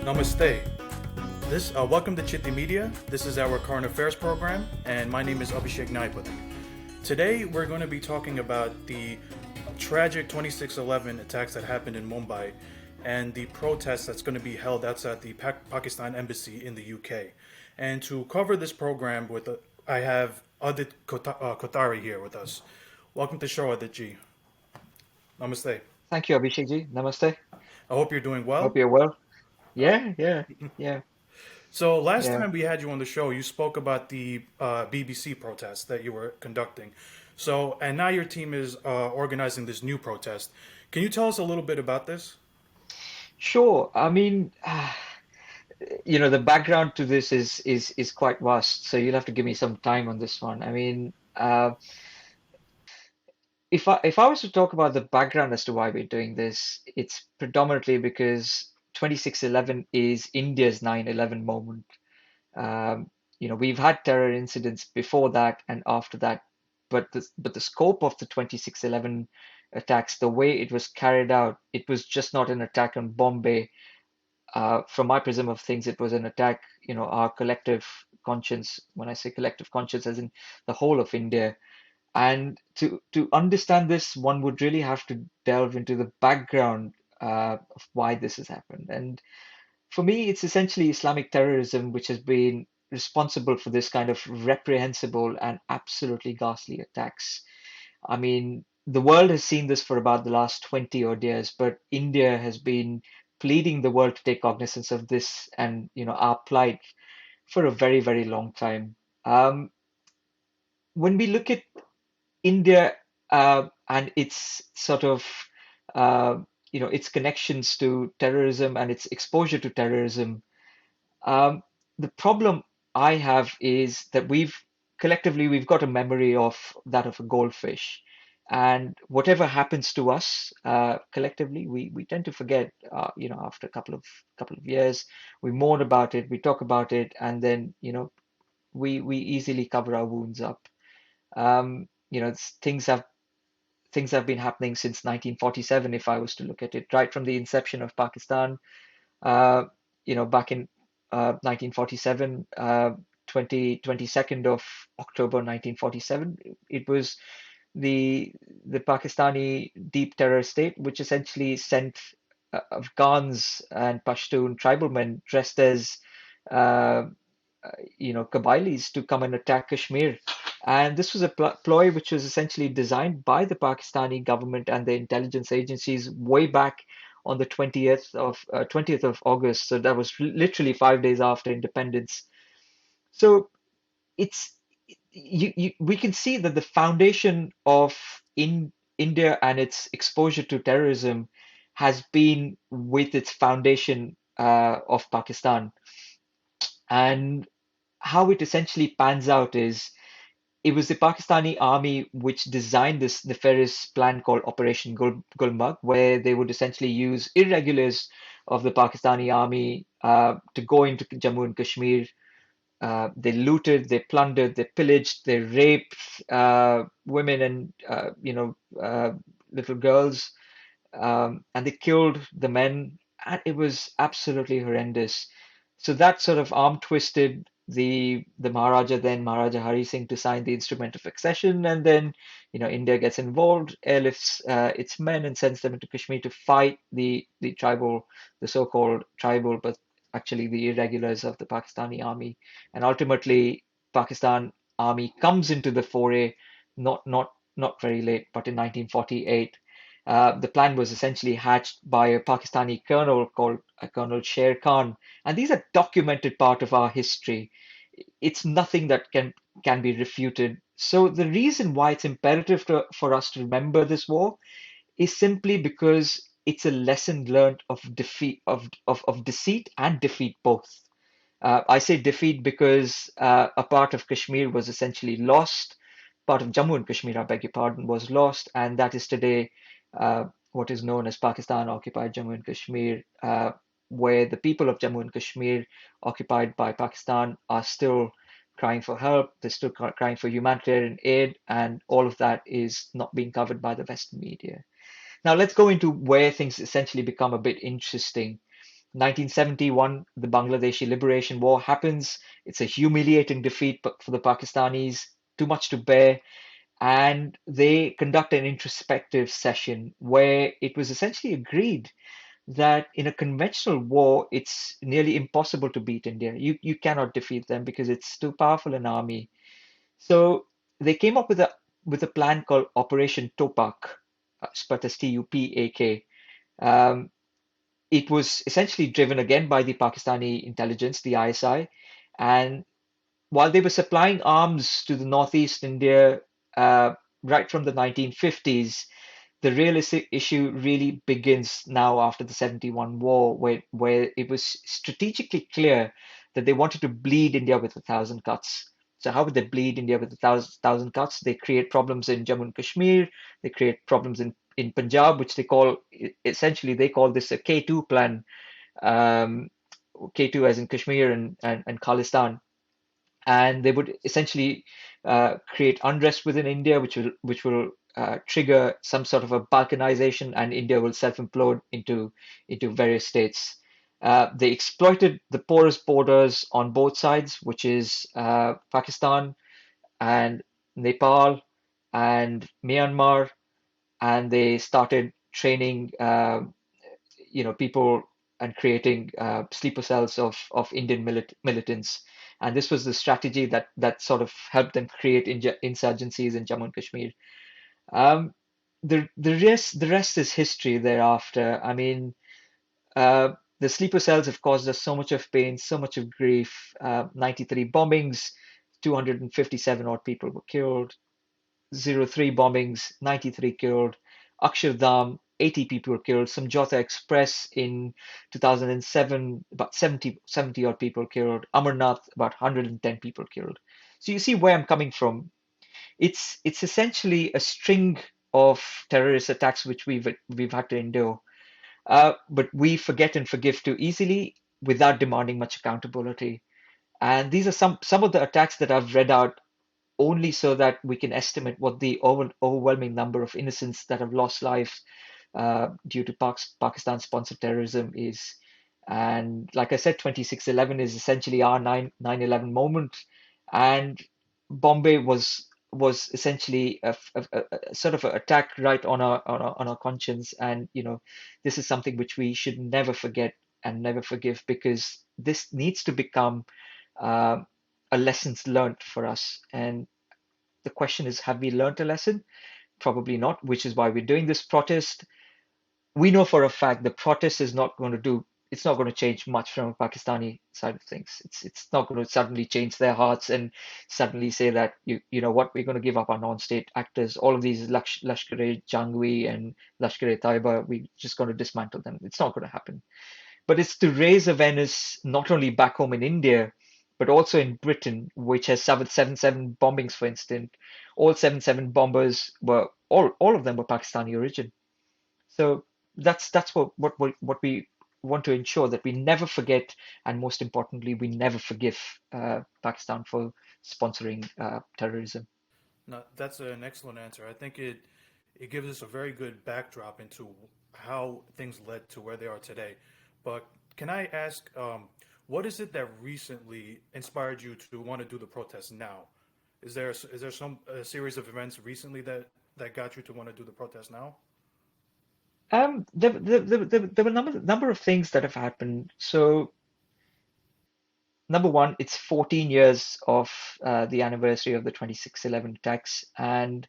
Namaste. Welcome to Citti Media. This is our current affairs program, and my name is Abhishek Naipathy. Today, we're going to be talking about the tragic 26/11 attacks that happened in Mumbai and the protest that's going to be held outside the Pakistan embassy in the UK. And to cover this program, I have Adit Kothari here with us. Welcome to the show, Adit ji. Namaste. Thank you, Abhishek ji. Namaste. I hope you're doing well. Hope you're well. Yeah. So last Yeah. time we had you on the show, you spoke about the BBC protest that you were conducting. So, and now your team is organizing this new protest. Can you tell us a little bit about this? Sure. I mean, the background to this is quite vast, so you'll have to give me some time on this one. I mean, if I was to talk about the background as to why we're doing this, it's predominantly because 26/11 is India's 9/11 moment. We've had terror incidents before that and after that, but the scope of the 26/11 attacks, the way it was carried out, it was just not an attack on Bombay. From my prism of things, it was an attack, our collective conscience. When I say collective conscience, as in the whole of India. And to understand this, one would really have to delve into the background of why this has happened. And for me, it's essentially Islamic terrorism which has been responsible for this kind of reprehensible and absolutely ghastly attacks. I mean, the world has seen this for about the last 20 odd years, but India has been pleading the world to take cognizance of this and, our plight for a very, very long time. When we look at India and its sort of its connections to terrorism and its exposure to terrorism. The problem I have is that we've got a memory of that of a goldfish, and whatever happens to us collectively, we tend to forget. After a couple of years, we mourn about it, we talk about it, and then we easily cover our wounds up. Things have been happening since 1947, if I was to look at it, right from the inception of Pakistan, back in 1947, 22nd of October 1947. It was the Pakistani deep terror state, which essentially sent Afghans and Pashtun tribal men dressed as uh, Kabilis to come and attack Kashmir. And this was a ploy which was essentially designed by the Pakistani government and the intelligence agencies way back on the 20th of August. So that was literally 5 days after independence. So it's we can see that the foundation of in India and its exposure to terrorism has been with its foundation of Pakistan. And how it essentially pans out is it was the Pakistani army which designed this nefarious plan called Operation Gulmarg, where they would essentially use irregulars of the Pakistani army to go into Jammu and Kashmir. They looted, they plundered, they pillaged, they raped women and little girls, and they killed the men. And it was absolutely horrendous. So that sort of arm twisted the Maharaja, then Maharaja Hari Singh, to sign the instrument of accession, and then India gets involved, airlifts its men and sends them into Kashmir to fight the tribal, the so-called tribal, but actually the irregulars of the Pakistani army, and ultimately Pakistan army comes into the foray, not very late, but in 1948. The plan was essentially hatched by a Pakistani colonel called Colonel Sher Khan, and these are documented part of our history. It's nothing that can be refuted. So the reason why it's imperative for us to remember this war is simply because it's a lesson learned of defeat of deceit and defeat both. I say defeat because a part of Kashmir was essentially lost. Part of Jammu and Kashmir, I beg your pardon, was lost, and that is today what is known as Pakistan occupied Jammu and Kashmir, where the people of Jammu and Kashmir, occupied by Pakistan, are still crying for help. They're still crying for humanitarian aid, and all of that is not being covered by the Western media. Now, let's go into where things essentially become a bit interesting. 1971, the Bangladeshi Liberation War happens. It's a humiliating defeat for the Pakistanis, too much to bear. And they conduct an introspective session where it was essentially agreed that in a conventional war, it's nearly impossible to beat India. You cannot defeat them because it's too powerful an army. So they came up with a plan called Operation Topak, spelled as Tupak. Um, it was essentially driven again by the Pakistani intelligence, the ISI, and while they were supplying arms to the northeast India uh, right from the 1950s, the real issue really begins now after the 71 war, where it was strategically clear that they wanted to bleed India with 1,000 cuts. So how would they bleed India with 1,000 cuts? They create problems in Jammu and Kashmir. They create problems in Punjab, which they call essentially they call this a K2 plan. Um, K2 as in Kashmir and Khalistan, and they would essentially create unrest within India, which will trigger some sort of a balkanization, and India will self-implode into various states. They exploited the porous borders on both sides, which is Pakistan and Nepal and Myanmar, and they started training people and creating sleeper cells of Indian militants. And this was the strategy that sort of helped them create insurgencies in Jammu and Kashmir. Um, the rest is history thereafter. I mean, the sleeper cells have caused us so much of pain, so much of grief. 93 bombings, 257 odd people were killed. 03 bombings, 93 killed. Akshardham, 80 people were killed. Samjhauta Express in 2007, about 70 odd people killed. Amarnath, about 110 people killed. So you see where I'm coming from. It's essentially a string of terrorist attacks which we've had to endure. But we forget and forgive too easily without demanding much accountability. And these are some of the attacks that I've read out only so that we can estimate what the overwhelming number of innocents that have lost lives due to Pakistan-sponsored terrorism is. And like I said, 26/11 is essentially our 9/11 moment, and Bombay was essentially a sort of an attack right on our conscience. And this is something which we should never forget and never forgive, because this needs to become uh, a lessons learned for us. And the question is, have we learned a lesson? Probably not, which is why we're doing this protest. We know for a fact the protest is not going to it's not going to change much from a Pakistani side of things. It's not going to suddenly change their hearts and suddenly say that you know what, we're going to give up our non-state actors. All of these Lashkar-e-Jhangvi and Lashkar-e-Taiba, we're just going to dismantle them. It's not going to happen. But it's to raise awareness not only back home in India, but also in Britain, which has suffered 7/7 bombings, for instance. All 7/7 bombers were all of them were Pakistani origin. So that's what we want to ensure, that we never forget, and most importantly, we never forgive Pakistan for sponsoring terrorism. No, that's an excellent answer. I think it gives us a very good backdrop into how things led to where they are today. But can I ask, what is it that recently inspired you to want to do the protest now? Is there some series of events recently that got you to want to do the protest now? There were number of things that have happened. So number one, it's 14 years of the anniversary of the 26/11 attacks, and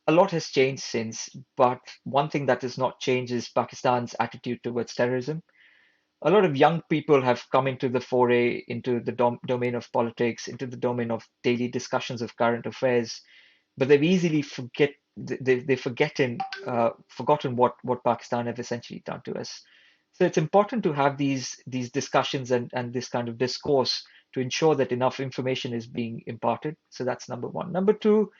a lot has changed since. But one thing that has not changed is Pakistan's attitude towards terrorism. A lot of young people have come into the foray, into the domain of politics, into the domain of daily discussions of current affairs, but they've easily forgotten what Pakistan have essentially done to us. So it's important to have these discussions and this kind of discourse to ensure that enough information is being imparted. So that's number one. Number two,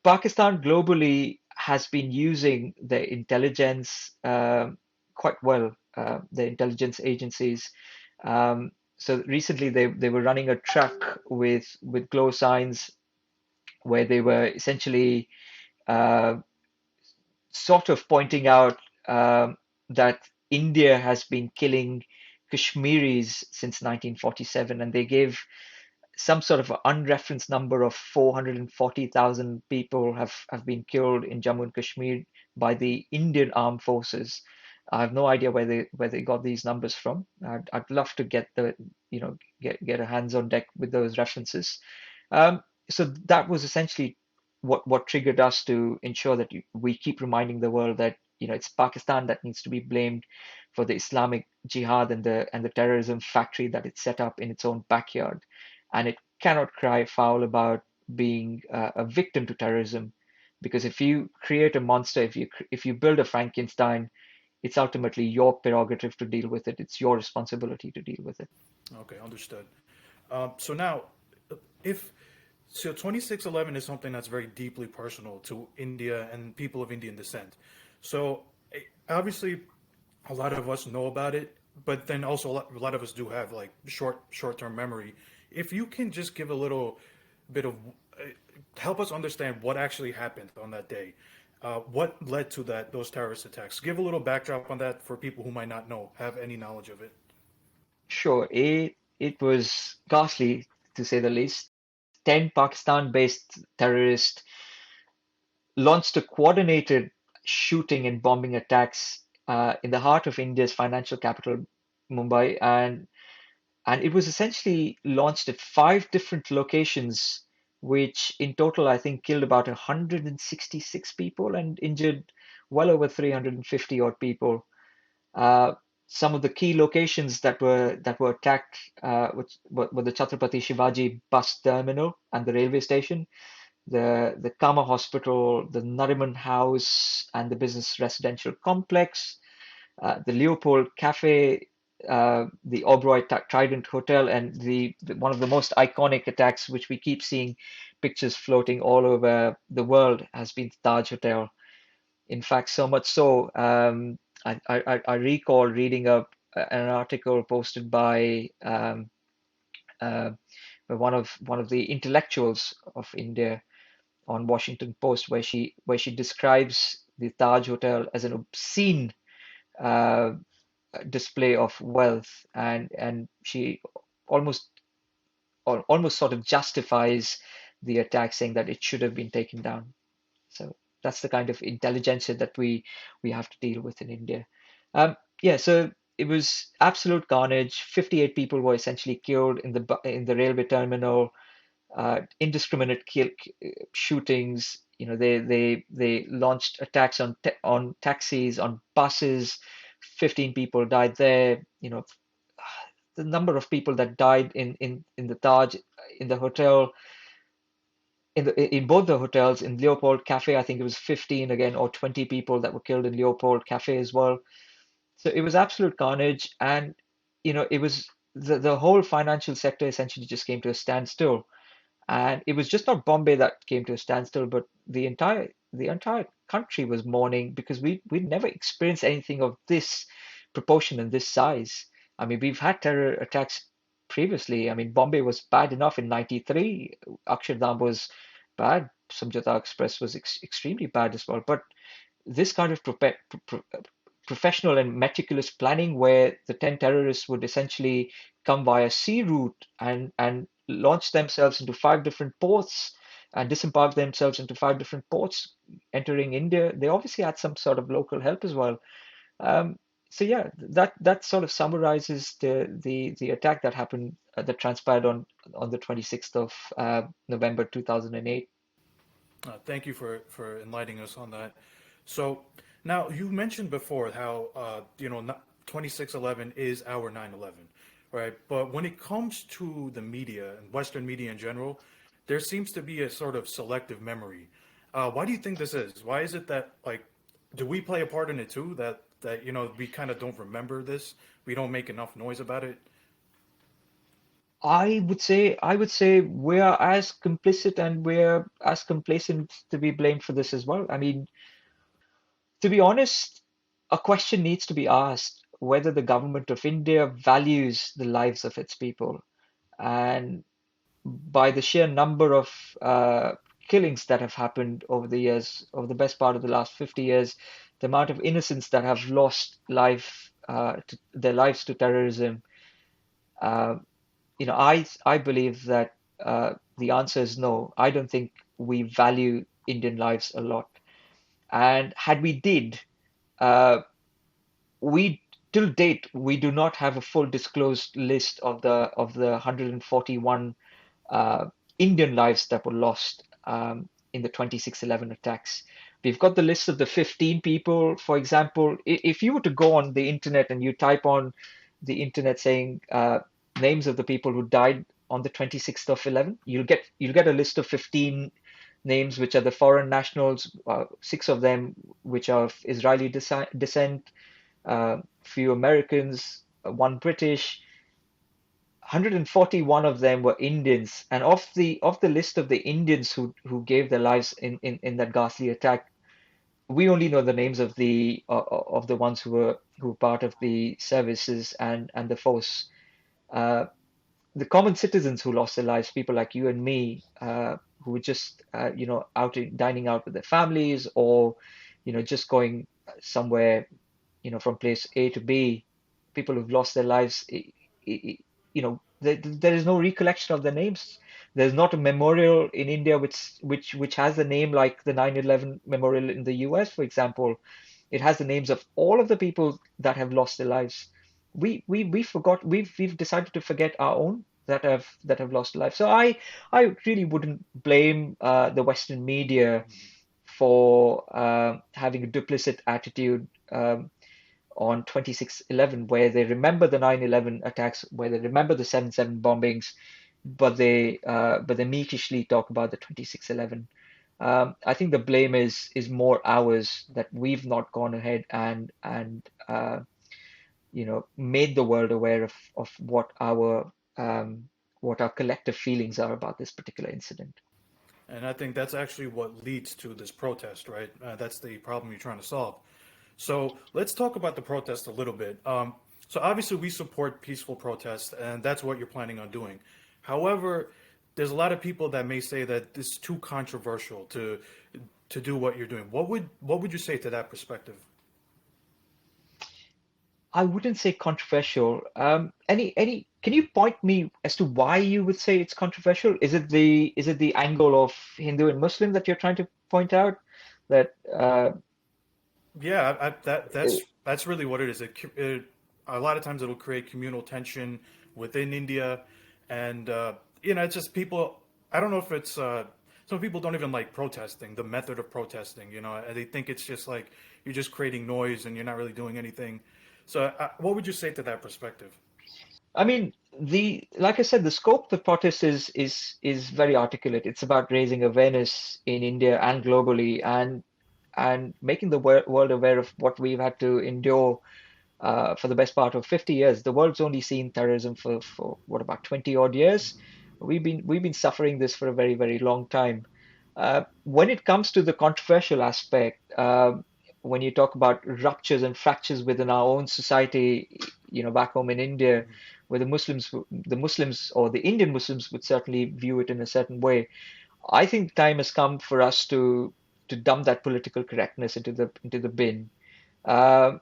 Pakistan globally has been using their intelligence quite well, their intelligence agencies. So recently they were running a truck with glow signs where they were essentially uh, sort of pointing out that India has been killing Kashmiris since 1947, and they gave some sort of unreferenced number of 440,000 people have been killed in Jammu and Kashmir by the Indian armed forces. I have no idea where they got these numbers from. I'd love to get get a hands on deck with those references. So that was essentially what triggered us to ensure that we keep reminding the world that it's Pakistan that needs to be blamed for the Islamic Jihad and the terrorism factory that it set up in its own backyard, and it cannot cry foul about being a victim to terrorism, because if you create a monster, if you build a Frankenstein, it's ultimately your prerogative to deal with it. It's your responsibility to deal with it. Okay, understood. So now, if so, 2611 is something that's very deeply personal to India and people of Indian descent. So obviously, a lot of us know about it, but then also a lot of us do have like short-term memory. If you can just give a little bit of help us understand what actually happened on that day. What led to those terrorist attacks? Give a little backdrop on that for people who might not know, have any knowledge of it. Sure, it was ghastly to say the least. 10 Pakistan-based terrorists launched a coordinated shooting and bombing attacks in the heart of India's financial capital, Mumbai, and it was essentially launched at 5 different locations, which in total I think killed about 166 people and injured well over 350 odd people. Uh, some of the key locations that were attacked were the Chhatrapati Shivaji bus terminal and the railway station, the Kama Hospital, the Nariman House, and the business residential complex, the Leopold Cafe, the Oberoi Trident Hotel, and the one of the most iconic attacks, which we keep seeing pictures floating all over the world, has been the Taj Hotel. In fact, so much so, I recall reading an article posted uh, by one of the intellectuals of India on Washington Post, where she describes the Taj Hotel as an obscene uh, display of wealth, and she almost almost sort of justifies the attack, saying that it should have been taken down. So that's the kind of intelligentsia that we have to deal with in India. Yeah, so it was absolute carnage. 58 people were essentially killed in the railway terminal. Indiscriminate shootings. They launched attacks on taxis, on buses. 15 people died there. The number of people that died in the Taj, in the hotel, in both the hotels, in Leopold Cafe, I think it was 15 again, or 20 people that were killed in Leopold Cafe as well. So it was absolute carnage, and it was the whole financial sector essentially just came to a standstill. And it was just not Bombay that came to a standstill, but the entire country was mourning, because we'd never experienced anything of this proportion and this size. I mean, we've had terror attacks previously. I mean, Bombay was bad enough in '93. Akshardham was bad. Samjhauta Express was extremely bad as well. But this kind of professional and meticulous planning, where the 10 terrorists would essentially come via sea route and launch themselves into 5 different ports and disembark themselves into 5 different ports entering India. They obviously had some sort of local help as well. Um, so yeah, that sort of summarizes the attack that happened, that transpired on the 26th of November 2008. Thank you for enlightening us on that. So now you mentioned before how 2611 is our 9/11, right? But when it comes to the media and Western media in general, there seems to be a sort of selective memory. Why do you think this is? Why is it that like do we play a part in it too? That we kind of don't remember this. We don't make enough noise about it. I would say we're as complicit and we're as complacent to be blamed for this as well. I mean, to be honest, a question needs to be asked whether the government of India values the lives of its people. And by the sheer number of killings that have happened over the years, over the best part of the last 50 years, the amount of innocents that have lost life their lives to terrorism. Uh, I believe that the answer is no. I don't think we value Indian lives a lot. And had we did, uh, we till date we do not have a full disclosed list of the 141 uh, Indian lives that were lost in the 26/11 attacks. We've got the list of the 15 people. For example, if you were to go on the internet and you type on the internet saying names of the people who died on the 26th of 11, you'll get a list of 15 names, which are the foreign nationals, six of them which are of Israeli descent, few Americans, one British. 141 of them were Indians, and of the list of the Indians who gave their lives in that ghastly attack, we only know the names of the ones who were part of the services and the force. Uh, the common citizens who lost their lives, people like you and me, who were just dining out with their families, or just going somewhere, from place A to B, people who've lost their lives, there is no recollection of their names. There's not a memorial in India which has a name like the 9/11 memorial in the US, for example. It has the names of all of the people that have lost their lives. We forgot. We've decided to forget our own that have lost life. So I really wouldn't blame the Western media for having a duplicit attitude on 26/11, where they remember the 9/11 attacks, where they remember the 7/7 bombings, but they meekishly talk about the 26/11. I think the blame is more ours, that we've not gone ahead and made the world aware of what our collective feelings are about this particular incident. And I think that's actually what leads to this protest, right? That's the problem you're trying to solve. So let's talk about the protest a little bit. So obviously we support peaceful protest, and that's what you're planning on doing. However, there's a lot of people that may say that this is too controversial to do what you're doing. What would you say to that perspective? I wouldn't say controversial. Can you point me as to why you would say it's controversial? Is it the angle of Hindu and Muslim that you're trying to point out? That Yeah, that's really what it is. A lot of times it'll create communal tension within India, and it's just people. I don't know if it's some people don't even like protesting, the method of protesting. They think it's just like you're just creating noise and you're not really doing anything. So, what would you say to that perspective? I mean, the like I said, the scope of the protest is very articulate. It's about raising awareness in India and globally, and making the world aware of what we've had to endure for the best part of 50 years. The world's only seen terrorism for what, about 20 odd years. We've been suffering this for a very, very long time. When it comes to the controversial aspect, when you talk about ruptures and fractures within our own society, back home in India, where the Muslims or the Indian Muslims would certainly view it in a certain way, I think the time has come for us to dump that political correctness into the bin. Uh,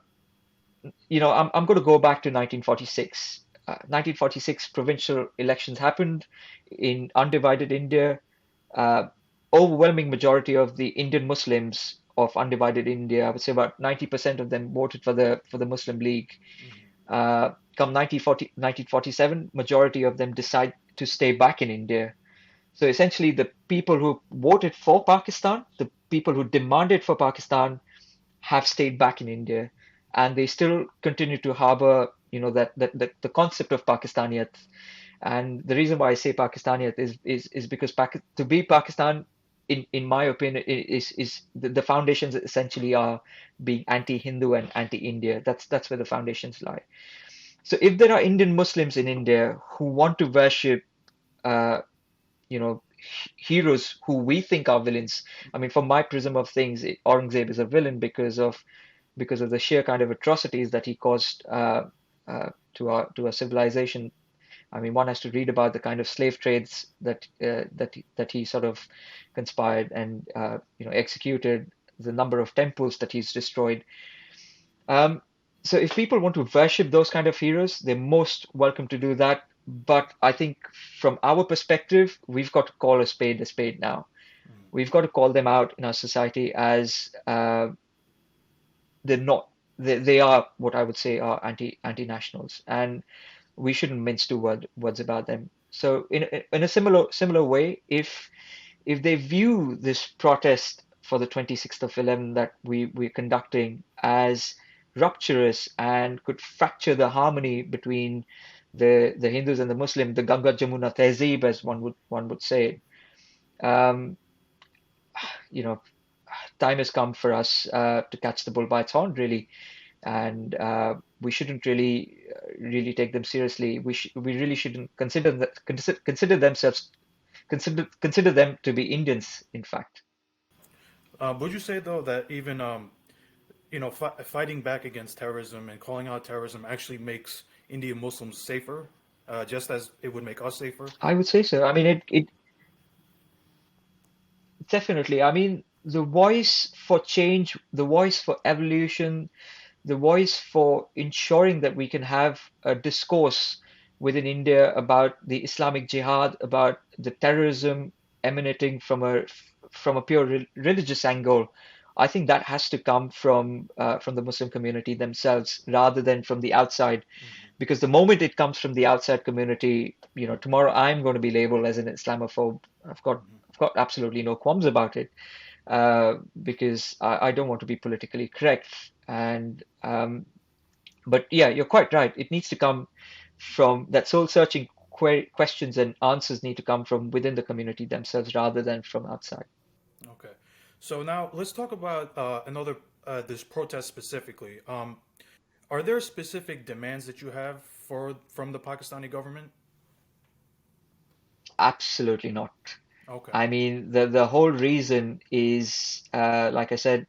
I'm going to go back to 1946. 1946 provincial elections happened in undivided India. Uh, Overwhelming majority of the Indian Muslims of undivided India, I would say about 90% of them voted for the Muslim League. Come 1947, majority of them decide to stay back in India. So essentially, the people who voted for Pakistan, the people who demanded for Pakistan, have stayed back in India, and they still continue to harbor, that the concept of Pakistaniyat. And the reason why I say Pakistaniyat is because to be Pakistan, in my opinion, is the foundations essentially are being anti-Hindu and anti-India. That's where the foundations lie. So if there are Indian Muslims in India who want to worship, uh, heroes who we think are villains. I mean, from my prism of things, Aurangzeb is a villain because of the sheer kind of atrocities that he caused to our civilization. I mean, one has to read about the kind of slave trades that he sort of conspired and executed, the number of temples that he's destroyed. Um, So if people want to worship those kind of heroes, they're most welcome to do that. But I think from our perspective, we've got to call a spade now. We've got to call them out in our society as they're not. They are what I would say are anti nationals, and we shouldn't mince words about them. So in a similar way, if they view this protest for the 26th of 11 that we're conducting as rupturous and could fracture the harmony between the Hindus and the Muslim, the Ganga Jamuna Tehzeeb, as one would say, um, you know, time has come for us to catch the bull by its horn, really, and we shouldn't really take them seriously. We really shouldn't consider themselves consider them to be Indians, in fact. Would you say though that even fighting back against terrorism and calling out terrorism actually makes Indian Muslims safer, just as it would make us safer? I would say so. I mean, it definitely. I mean, the voice for change, the voice for evolution, the voice for ensuring that we can have a discourse within India about the Islamic Jihad, about the terrorism emanating from a pure religious angle. I think that has to come from the Muslim community themselves rather than from the outside. Because the moment it comes from the outside community, tomorrow I'm going to be labeled as an Islamophobe. I've got absolutely no qualms about it, because I don't want to be politically correct. And but yeah, you're quite right. It needs to come from that soul searching questions and answers need to come from within the community themselves rather than from outside. Okay. So now let's talk about another this protest specifically. Are there specific demands that you have from the Pakistani government? Absolutely not. Okay. I mean, the whole reason is, like I said,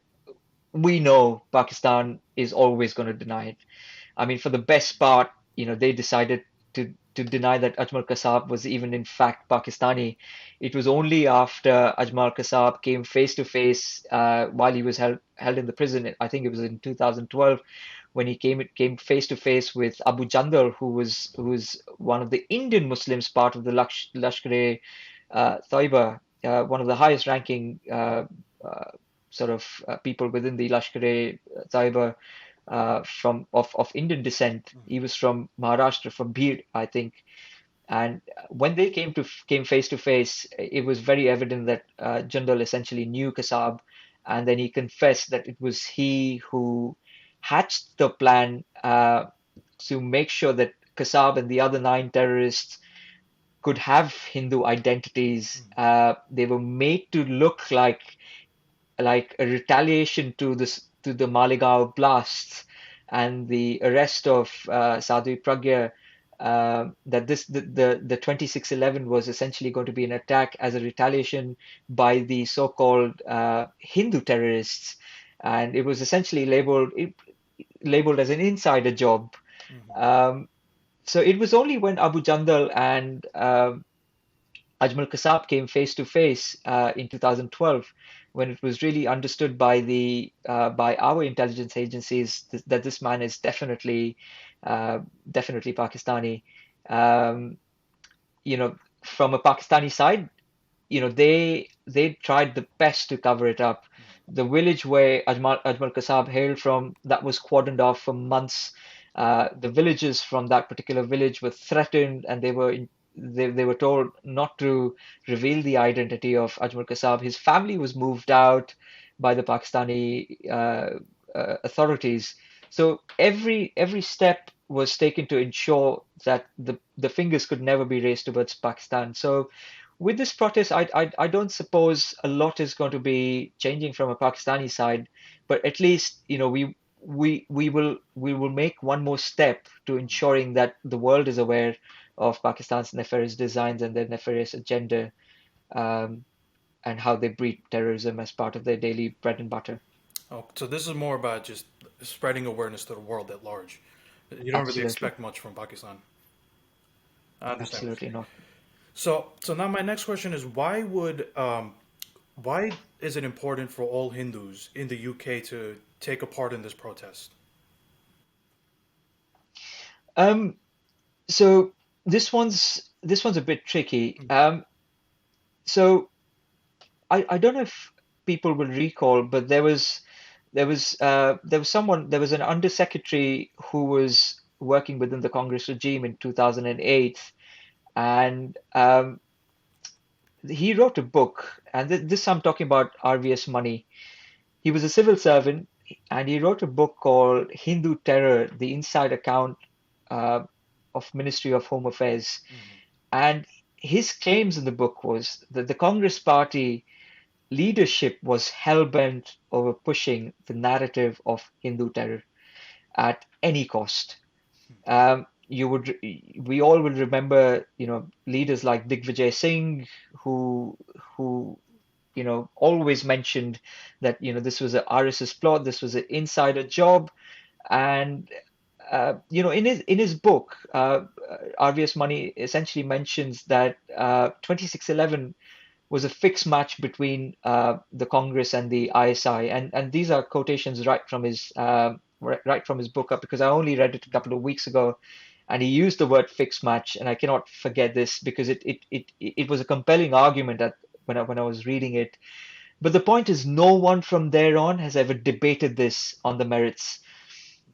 we know Pakistan is always going to deny it. I mean, for the best part, they decided to deny that Ajmal Kasab was even in fact Pakistani. It was only after Ajmal Kasab came face to face while he was held in the prison. I think it was in 2012 when he came face to face with Abu Jandal, who was one of the Indian Muslims, part of the Lashkar-e Taiba, one of the highest ranking sort of people within the Lashkar-e Taiba, of Indian descent. He was from Maharashtra, from Bhir, I think. And when they came face to face, it was very evident that Jindal essentially knew Kasab, and then he confessed that it was he who hatched the plan to make sure that Kasab and the other nine terrorists could have Hindu identities. They were made to look like a retaliation to the Malegaon blasts and the arrest of Sadhu Pragya, that the 2611 was essentially going to be an attack as a retaliation by the so-called Hindu terrorists, and it was essentially labeled as an insider job. Um, so it was only when Abu Jandal and Ajmal Kasab came face to face in 2012, when it was really understood by our intelligence agencies that this man is definitely Pakistani. Um, from a Pakistani side, they tried the best to cover it up. The village where Ajmal Kasab hailed from, that was cordoned off for months. The villagers from that particular village were threatened, and they were told not to reveal the identity of Ajmal Kasab. His family was moved out by the Pakistani authorities. So every step was taken to ensure that the fingers could never be raised towards Pakistan. So with this protest, I don't suppose a lot is going to be changing from a Pakistani side, but at least we will make one more step to ensuring that the world is aware of Pakistan's nefarious designs and their nefarious agenda, um, and how they breed terrorism as part of their daily bread and butter. Oh, so this is more about just spreading awareness to the world at large. You don't really Absolutely, expect much from Pakistan. I understand what absolutely you're saying. not. So now my next question is why is it important for all Hindus in the UK to take a part in this protest? Um, so this one's a bit tricky. So I don't know if people will recall, but there was an undersecretary who was working within the Congress regime in 2008, and he wrote a book, and this I'm talking about RVS Mani. He was a civil servant, and he wrote a book called Hindu Terror: The Inside Account uh, of Ministry of Home Affairs. And his claims in the book was that the Congress Party leadership was hell-bent over pushing the narrative of Hindu terror at any cost. We all will remember, leaders like Digvijay Singh, who who always mentioned that this was a RSS plot, this was an insider job, and in his book, RVS Mani essentially mentions that 2611 was a fixed match between the Congress and the ISI, and these are quotations right from his book, because I only read it a couple of weeks ago, and he used the word fixed match, and I cannot forget this because it was a compelling argument when I was reading it. But the point is, no one from there on has ever debated this on the merits.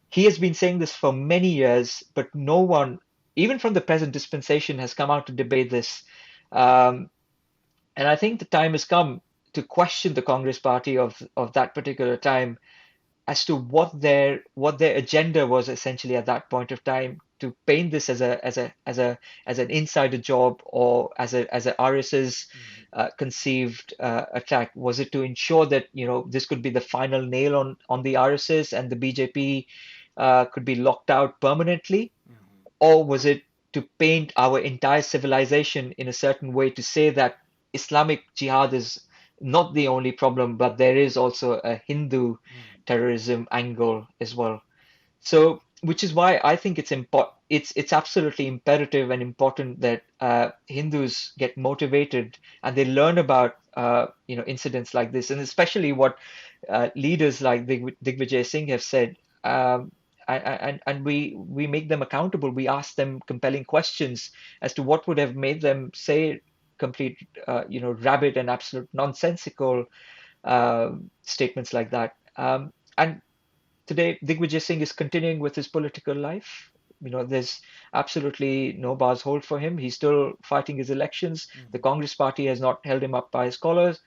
He has been saying this for many years, but no one, even from the present dispensation, has come out to debate this. Um, and I think the time has come to question the Congress Party of that particular time as to what their agenda was essentially at that point of time, to paint this as an insider job, or as a RSS conceived attack. Was it to ensure that this could be the final nail on the RSS and the BJP could be locked out permanently? Or was it to paint our entire civilization in a certain way, to say that Islamic jihad is not the only problem, but there is also a Hindu terrorism angle as well? So, which is why I think it's absolutely imperative and important that Hindus get motivated and they learn about incidents like this, and especially what leaders like Digvijay Singh have said. And we make them accountable. We ask them compelling questions as to what would have made them say complete rabid and absolute nonsensical statements like that. And today, Digvijay Singh is continuing with his political life. There's absolutely no bars hold for him. He's still fighting his elections. The Congress Party has not held him up by his collars.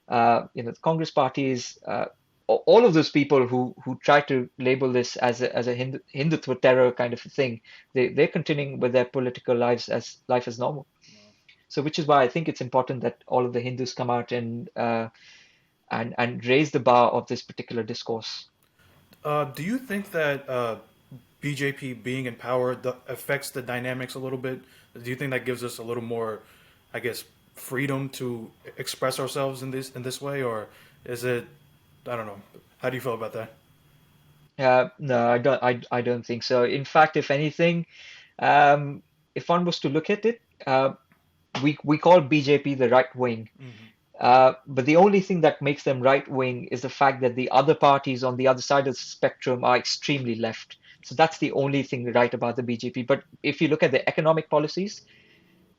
The Congress Party is all of those people who try to label this as a Hindutva terror kind of a thing. They're continuing with their political lives as life as normal. So, which is why I think it's important that all of the Hindus come out and raise the bar of this particular discourse. Do you think that BJP being in power affects the dynamics a little bit? Do you think that gives us a little more, I guess, freedom to express ourselves in this way, or is it? I don't know. How do you feel about that? No, I don't think so. In fact, if anything, um, if one was to look at it, we call BJP the right wing. But the only thing that makes them right wing is the fact that the other parties on the other side of the spectrum are extremely left. So that's the only thing right about the BJP. But if you look at the economic policies,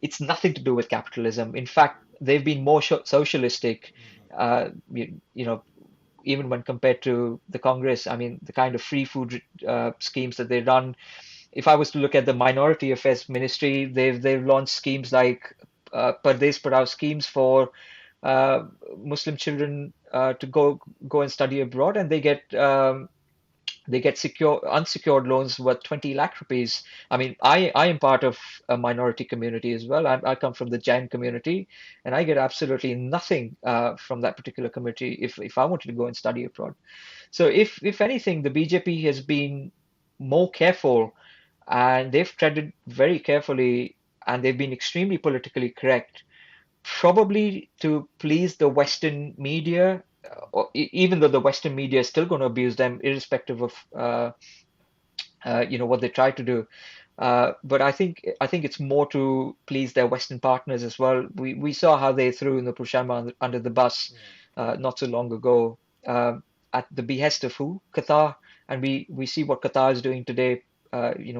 it's nothing to do with capitalism. In fact, they've been more socialistic, even when compared to the Congress. I mean, the kind of free food schemes that they run. If I was to look at the Minority Affairs Ministry, they've launched schemes like Pardes Padhao schemes for uh, Muslim children to go and study abroad, and they get secure unsecured loans worth 20 lakh rupees. I mean, I am part of a minority community as well. I come from the Jain community, and I get absolutely nothing from that particular community if I wanted to go and study abroad. So if anything, the BJP has been more careful, and they've treaded very carefully, and they've been extremely politically correct, probably to please the Western media, even though the Western media is still going to abuse them, irrespective of what they try to do. But I think it's more to please their Western partners as well. We saw how they threw Nupur Sharma under the bus not so long ago, at the behest of who? Qatar, and we see what Qatar is doing today.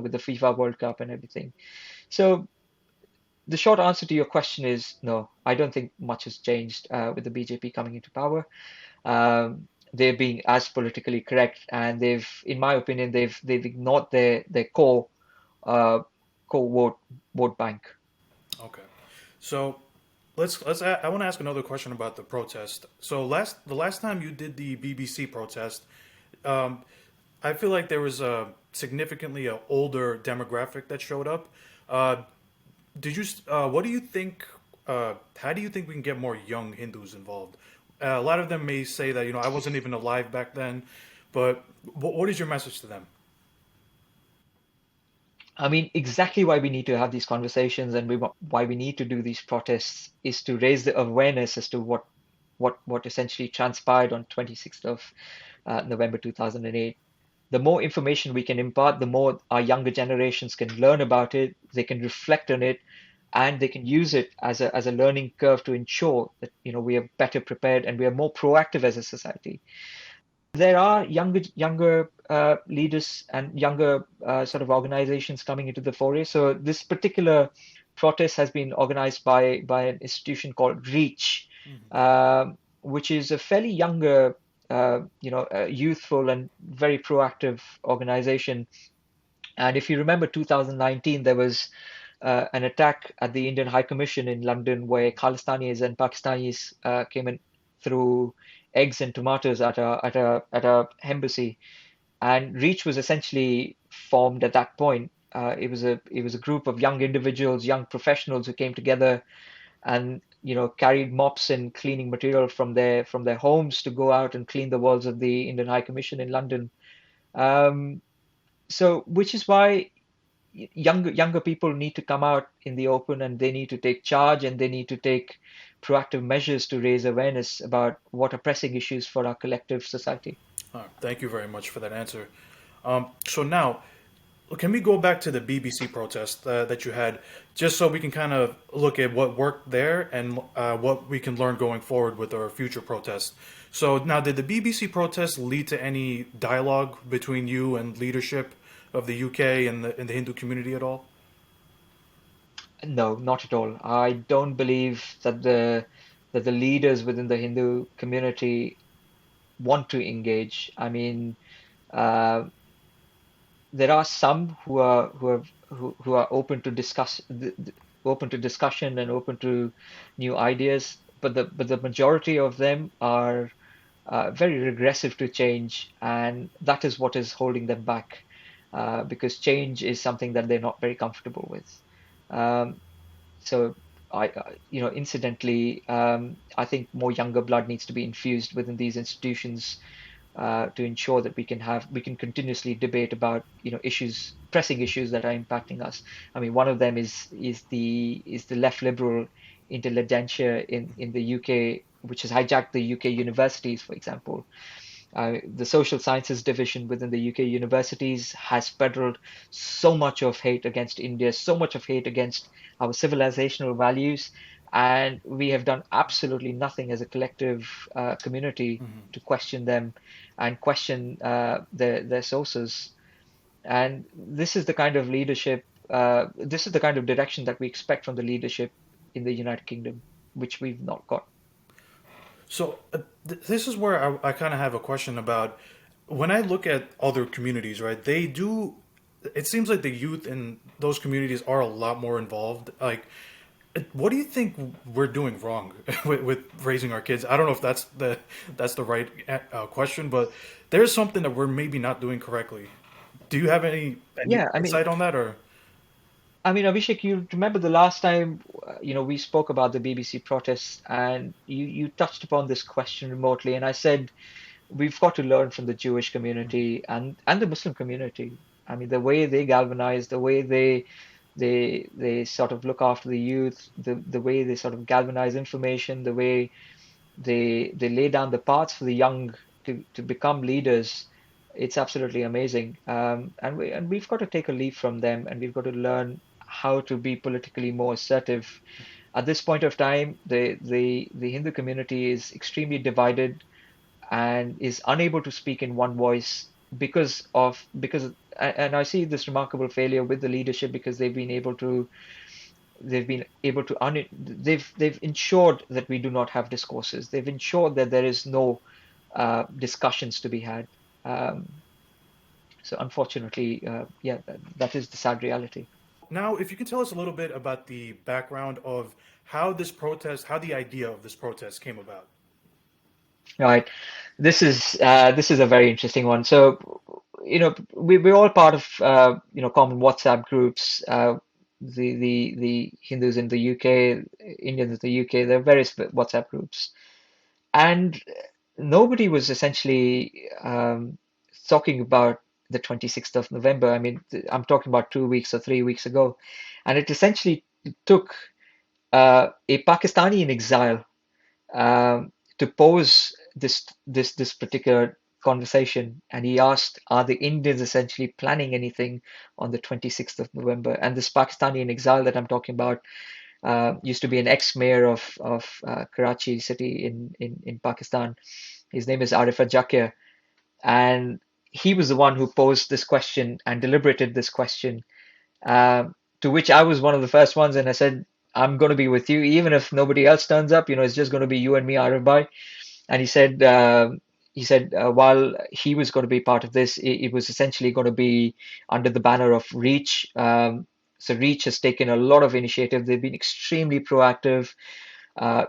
with the FIFA World Cup and everything. So the short answer to your question is no, I don't think much has changed with the BJP coming into power. They're being as politically correct, and in my opinion, they've ignored their uh, core vote bank. Okay. So I want to ask another question about the protest. So the last time you did the BBC protest, um, I feel like there was a significantly older demographic that showed up. Uh, what do you think? How do you think we can get more young Hindus involved? A lot of them may say that I wasn't even alive back then, but what is your message to them? I mean, exactly why we need to have these conversations and why we need to do these protests is to raise the awareness as to what essentially transpired on 26th of November 2008. The more information we can impart, the more our younger generations can learn about it, they can reflect on it, and they can use it as a learning curve to ensure that we are better prepared and we are more proactive as a society. There are younger leaders and younger sort of organizations coming into the foray. So this particular protest has been organized by an institution called Reach, which is a fairly younger, youthful and very proactive organization. And if you remember 2019, there was an attack at the Indian High Commission in London where Khalistanis and Pakistanis came in through eggs and tomatoes at a embassy. And Reach was essentially formed at that point. It was a group of young individuals, young professionals who came together and carried mops and cleaning material from their homes to go out and clean the walls of the Indian High Commission in London. Um, so, which is why younger people need to come out in the open and they need to take charge and they need to take proactive measures to raise awareness about what are pressing issues for our collective society. Thank you very much for that answer. So now, can we go back to the BBC protest that you had, just so we can kind of look at what worked there and what we can learn going forward with our future protests? So now, did the BBC protest lead to any dialogue between you and leadership of the UK and the Hindu community at all? No, not at all. I don't believe that the leaders within the Hindu community want to engage. I mean, uh, there are some who are open to discussion and open to new ideas, but the majority of them are very regressive to change, and that is what is holding them back, because change is something that they're not very comfortable with. Um, so incidentally, I think more younger blood needs to be infused within these institutions to ensure that we can continuously debate about pressing issues that are impacting us. I mean, one of them is the left liberal intelligentsia in the UK, which has hijacked the UK universities, for example. The social sciences division within the UK universities has peddled so much of hate against India, so much of hate against our civilizational values, and we have done absolutely nothing as a collective community to question them and question their sources. And this is the kind of leadership, this is the kind of direction that we expect from the leadership in the United Kingdom, which we've not got. So this is where I kind of have a question about when I look at other communities, right? They do. It seems like the youth in those communities are a lot more involved. Like, what do you think we're doing wrong with raising our kids? I don't know if that's the right question, but there's something that we're maybe not doing correctly. Do you have any Yeah, I mean, insight on that, or? Abhishek, you remember the last time, we spoke about the BBC protests, and you touched upon this question remotely, and I said we've got to learn from the Jewish community and the Muslim community. I mean, the way they galvanize, the way they sort of look after the youth, the way they sort of galvanize information, the way they lay down the paths for the young to become leaders. It's absolutely amazing. And we've got to take a leaf from them, and we've got to learn how to be politically more assertive. At this point of time, the Hindu community is extremely divided and is unable to speak in one voice because and I see this remarkable failure with the leadership because they've ensured that we do not have discourses. They've ensured that there is no discussions to be had. Um, so unfortunately, yeah, that is the sad reality. Now, if you could tell us a little bit about the background of how the idea of this protest came about. Right. This is a very interesting one. So, we're all part of common WhatsApp groups. The Hindus in the UK, Indians in the UK. There are various WhatsApp groups, and nobody was essentially talking about the 26th of November. I mean, I'm talking about 2 weeks or 3 weeks ago, and it essentially took a Pakistani in exile to pose this particular conversation, and he asked, "Are the Indians essentially planning anything on the 26th of November?" And this Pakistani in exile that I'm talking about used to be an ex-mayor of Karachi city in Pakistan. His name is Arifat Jakir, and he was the one who posed this question and deliberated this question. To which I was one of the first ones, and I said, "I'm going to be with you, even if nobody else turns up. It's just going to be you and me, Arif." And he said while he was going to be part of this, it was essentially going to be under the banner of Reach. So Reach has taken a lot of initiative. They've been extremely proactive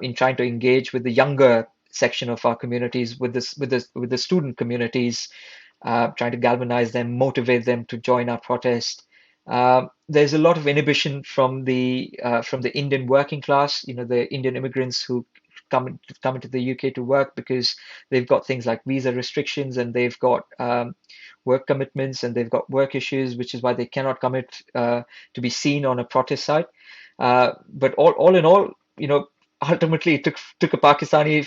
in trying to engage with the younger section of our communities, with the student communities, trying to galvanize them, motivate them to join our protest. There's a lot of inhibition from the Indian working class, the Indian immigrants who come into the UK to work because they've got things like visa restrictions, and they've got work commitments, and they've got work issues, which is why they cannot commit to be seen on a protest site. But all in all, ultimately it took a Pakistani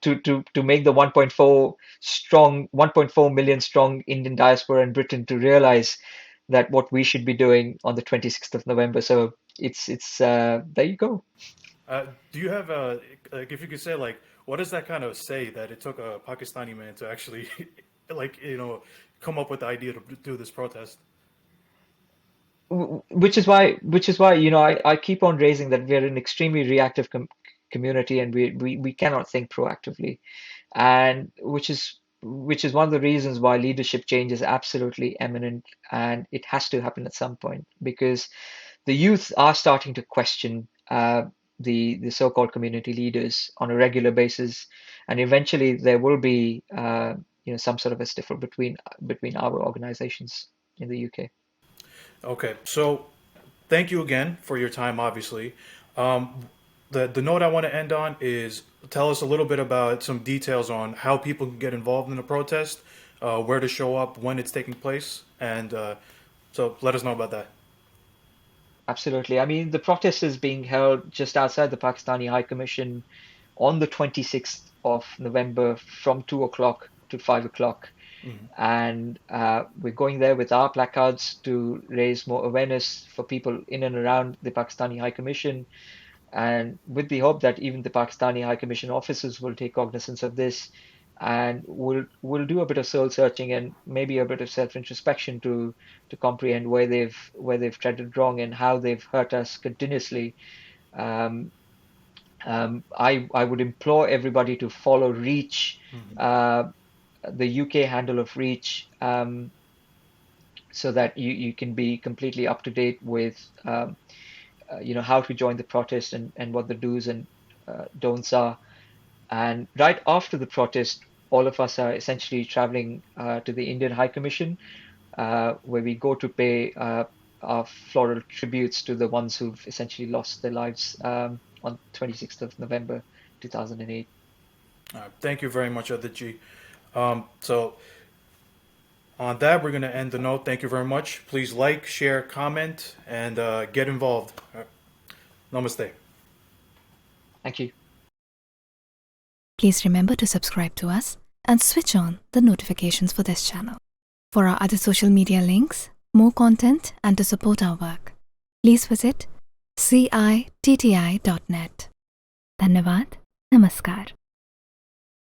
to make the 1.4 million strong Indian diaspora in Britain to realize that what we should be doing on the 26th of November. So it's there you go. Do you have if you could say what does that kind of say that it took a Pakistani man to actually come up with the idea to do this protest? Which is why I keep on raising that we're an extremely reactive community, and we cannot think proactively, and which is one of the reasons why leadership change is absolutely imminent, and it has to happen at some point, because the youth are starting to question the so-called community leaders on a regular basis, and eventually there will be some sort of a stifle between our organizations in the UK. Okay, so thank you again for your time. Obviously, the note I want to end on is tell us a little bit about some details on how people can get involved in the protest, where to show up, when it's taking place, and so let us know about that. Absolutely. I mean, the protest is being held just outside the Pakistani High Commission on the 26th of November from 2 o'clock to 5 o'clock. And we're going there with our placards to raise more awareness for people in and around the Pakistani High Commission, and with the hope that even the Pakistani High Commission officers will take cognizance of this, and will do a bit of soul searching and maybe a bit of self introspection to comprehend where they've treaded wrong and how they've hurt us continuously. Um, I would implore everybody to follow Reach, the UK handle of Reach, so that you can be completely up to date with how to join the protest, and what the do's and don'ts are. And right after the protest, all of us are essentially traveling to the Indian High Commission, where we go to pay our floral tributes to the ones who've essentially lost their lives on 26th of November 2008. Thank you very much, Aditji. So on that, we're going to end the note. Thank you very much. Please like, share, comment, and get involved. Namaste. Thank you. Please remember to subscribe to us and switch on the notifications for this channel. For our other social media links, more content, and to support our work, please visit citti.net. Dhanyavad. Namaskar.